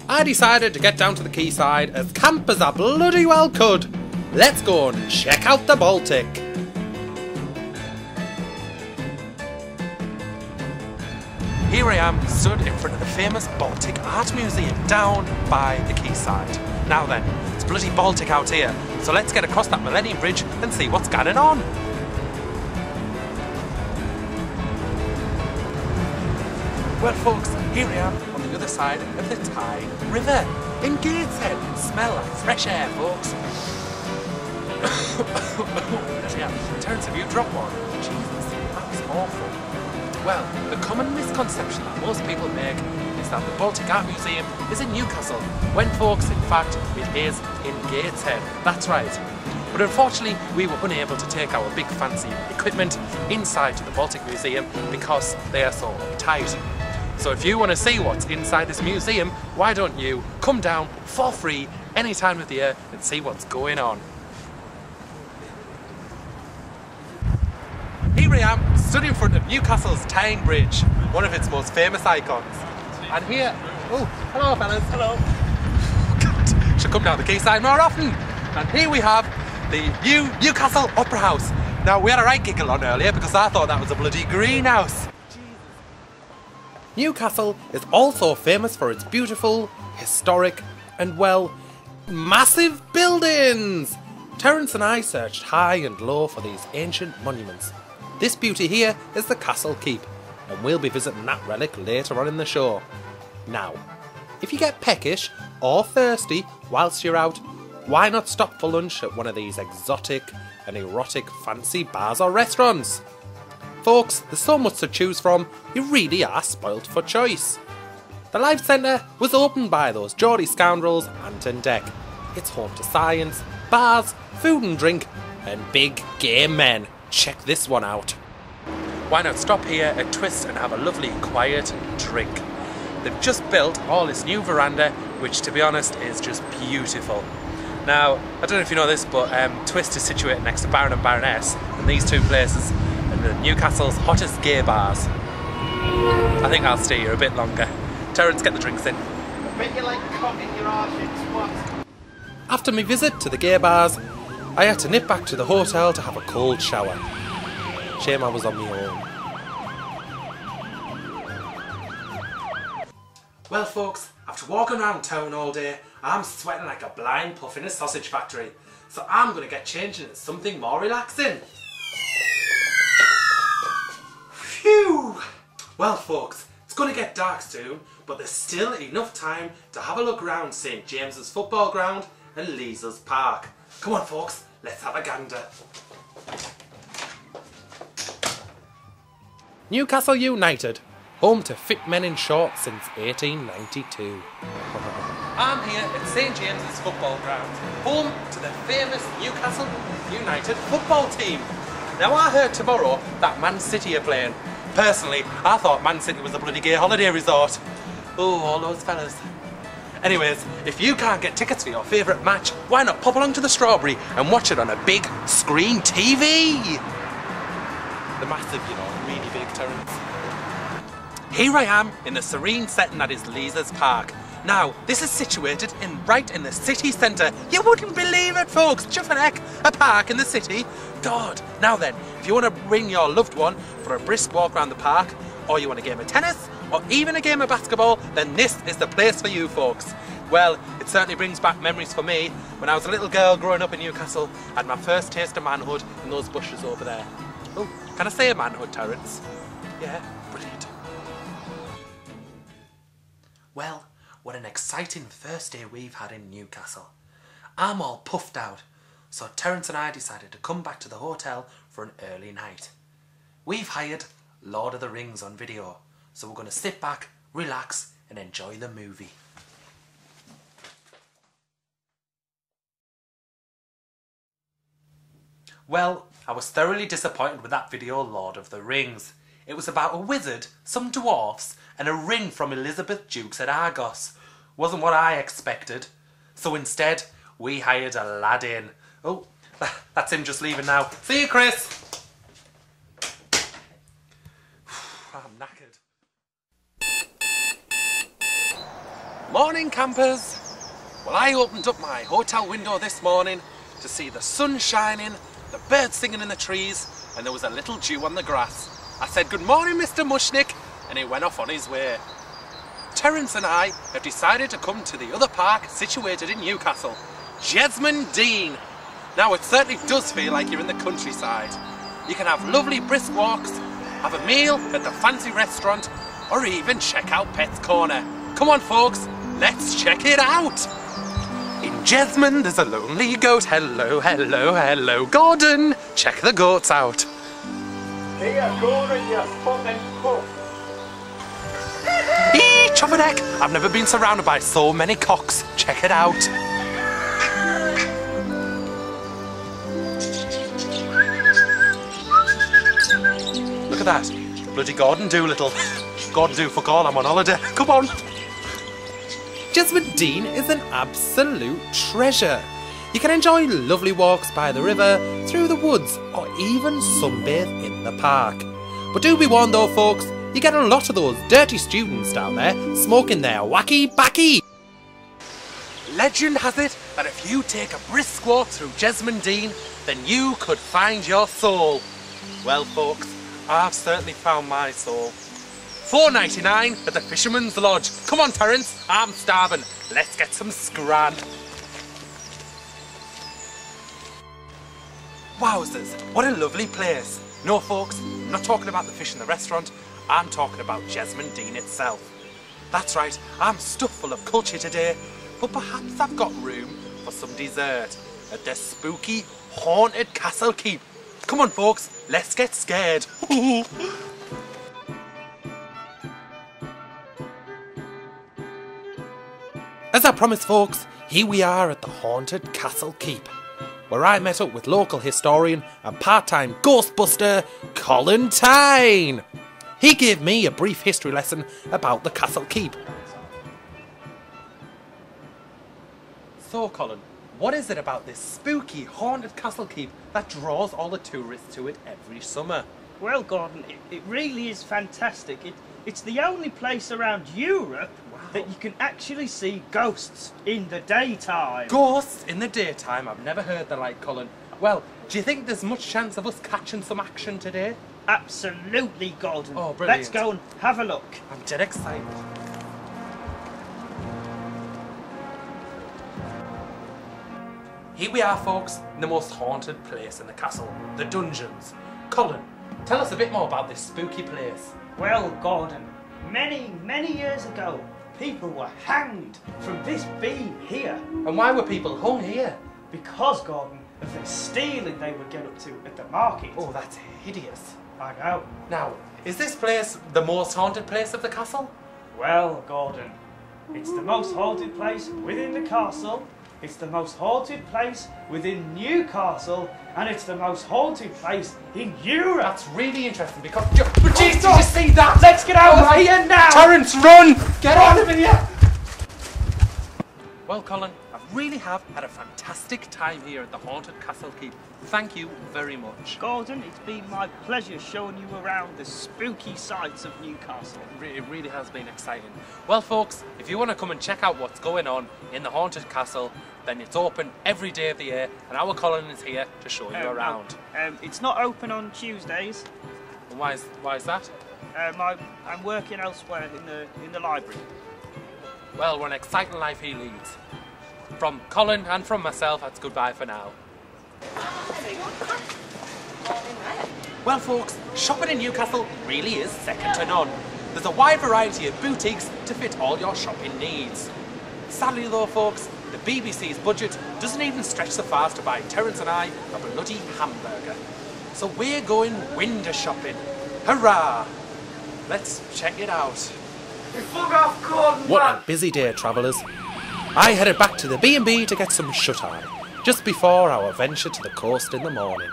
I decided to get down to the quayside as camp as I bloody well could. Let's go and check out the Baltic. Here I am, stood in front of the famous Baltic Art Museum down by the quayside. Now then, it's bloody Baltic out here, so let's get across that Millennium Bridge and see what's going on. Well folks, here I am on the other side of the Tyne River, in Gateshead. Smell like fresh air, folks. Terence, have you dropped one? Jesus, that's awful. Well, the common misconception that most people make is that the Baltic Art Museum is in Newcastle, when folks, in fact, it is in Gateshead. That's right. But unfortunately, we were unable to take our big fancy equipment inside to the Baltic Museum because they are so uptight. So if you want to see what's inside this museum, why don't you come down for free any time of the year and see what's going on. Here I am, stood in front of Newcastle's Tyne Bridge, one of its most famous icons. And here, oh, hello fellas. Hello. God, should come down the quayside more often. And here we have the Newcastle Opera House. Now, we had a right giggle on earlier because I thought that was a bloody greenhouse. Newcastle is also famous for its beautiful, historic, and well, massive buildings. Terence and I searched high and low for these ancient monuments. This beauty here is the Castle Keep, and we'll be visiting that relic later on in the show. Now, if you get peckish or thirsty whilst you're out, why not stop for lunch at one of these exotic and erotic fancy bars or restaurants? Folks, there's so much to choose from, you really are spoilt for choice. The Life Centre was opened by those Geordie scoundrels Ant Deck. It's home to science, bars, food and drink, and big gay men. Check this one out. Why not stop here at Twist and have a lovely quiet drink? They've just built all this new veranda, which to be honest is just beautiful. Now, I don't know if you know this, but Twist is situated next to Baron and Baroness, and these two places are the Newcastle's hottest gay bars. I think I'll stay here a bit longer. Terence, get the drinks in. I bet you like cocking your arse, you twat. After my visit to the gay bars, I had to nip back to the hotel to have a cold shower. Shame I was on my own. Well folks, after walking around town all day, I'm sweating like a blind puff in a sausage factory. So I'm going to get changed into something more relaxing. Phew! Well folks, it's going to get dark soon, but there's still enough time to have a look around St James's Football Ground and Leazes Park. Come on folks, let's have a gander. Newcastle United, home to fit men in shorts since 1892. I'm here at St James's Football Ground, home to the famous Newcastle United football team. Now I heard tomorrow that Man City are playing. Personally, I thought Man City was a bloody gay holiday resort. Oh, all those fellas. Anyways, if you can't get tickets for your favourite match, why not pop along to the Strawberry and watch it on a big screen TV? The massive, you know, really big, Terence. Here I am in the serene setting that is Leazes Park. Now, this is situated right in the city centre. You wouldn't believe it, folks. Chuffing heck, a park in the city. God. Now then, if you want to bring your loved one for a brisk walk around the park, or you want a game of tennis, or even a game of basketball, then this is the place for you folks. Well, it certainly brings back memories for me. When I was a little girl growing up in Newcastle, I had my first taste of manhood in those bushes over there. Oh, can I say a manhood, Terence? Yeah, brilliant. Well, what an exciting first day we've had in Newcastle. I'm all puffed out, so Terence and I decided to come back to the hotel for an early night. We've hired Lord of the Rings on video, so we're going to sit back, relax and enjoy the movie. Well, I was thoroughly disappointed with that video Lord of the Rings. It was about a wizard, some dwarfs and a ring from Elizabeth Dukes at Argos. Wasn't what I expected. So instead, we hired Aladdin. Oh, that's him just leaving now. See you, Chris! I'm knackered. Morning, campers! Well, I opened up my hotel window this morning to see the sun shining, the birds singing in the trees, and there was a little dew on the grass. I said, "Good morning, Mr. Mushnick," and he went off on his way. Terence and I have decided to come to the other park situated in Newcastle, Jesmond Dean. Now, it certainly does feel like you're in the countryside. You can have lovely brisk walks, have a meal at the fancy restaurant, or even check out Pet's Corner. Come on, folks, let's check it out. In Jesmond, there's a lonely goat. Hello, hello, hello, Gordon. Check the goats out. Here, Gordon, you fucking cook. Chop a deck! I've never been surrounded by so many cocks. Check it out. Look at that. Bloody Gordon Doolittle. Gordon do fuck all, I'm on holiday. Come on. Jesmond Dean is an absolute treasure. You can enjoy lovely walks by the river, through the woods, or even sunbathe in the park. But do be warned though, folks, you get a lot of those dirty students down there smoking their wacky backy. Legend has it that if you take a brisk walk through Jesmond Dean, then you could find your soul. Well, folks, I've certainly found my soul. $4.99 at the Fisherman's Lodge. Come on, Terence, I'm starving. Let's get some scran. Wowzers, what a lovely place. No, folks, I'm not talking about the fish in the restaurant. I'm talking about Jesmond Dean itself. That's right, I'm stuffed full of culture today, but perhaps I've got room for some dessert at the spooky, haunted castle keep. Come on, folks, let's get scared. As I promised, folks, here we are at the haunted castle keep, where I met up with local historian and part-time ghostbuster Colin Tyne. He gave me a brief history lesson about the castle keep. So, Colin, what is it about this spooky, haunted castle keep that draws all the tourists to it every summer? Well, Gordon, it really is fantastic. It's the only place around Europe that you can actually see ghosts in the daytime. Ghosts in the daytime? I've never heard the like, Colin. Well, do you think there's much chance of us catching some action today? Absolutely, Gordon. Oh, brilliant. Let's go and have a look. I'm dead excited. Here we are, folks, in the most haunted place in the castle, the dungeons. Colin, tell us a bit more about this spooky place. Well, Gordon, many years ago, people were hanged from this beam here. And why were people hung here? Because, Gordon, of the stealing they would get up to at the market. Oh, that's hideous. I know. Now, is this place the most haunted place of the castle? Well, Gordon, it's the most haunted place within the castle, it's the most haunted place within Newcastle, and it's the most haunted place in Europe. That's really interesting because... Jeez, did you see that? Let's get out of here now! Terence, run! Get out of here! Well, Colin, I really have had a fantastic time here at the haunted castle keep. Thank you very much. Gordon, it's been my pleasure showing you around the spooky sights of Newcastle. It really has been exciting. Well, folks, if you want to come and check out what's going on in the haunted castle, then it's open every day of the year, and our Colin is here to show you around. It's not open on Tuesdays. And why is that? I'm working elsewhere in the library. Well, what an exciting life he leads. From Colin and from myself, that's goodbye for now. Well, folks, shopping in Newcastle really is second to none. There's a wide variety of boutiques to fit all your shopping needs. Sadly though, folks, the BBC's budget doesn't even stretch so far to buy Terence and I a bloody hamburger. So we're going window shopping. Hurrah! Let's check it out. Fuck off, Gordon! What a busy day, travellers. I headed back to the B&B to get some shut-eye, just before our venture to the coast in the morning.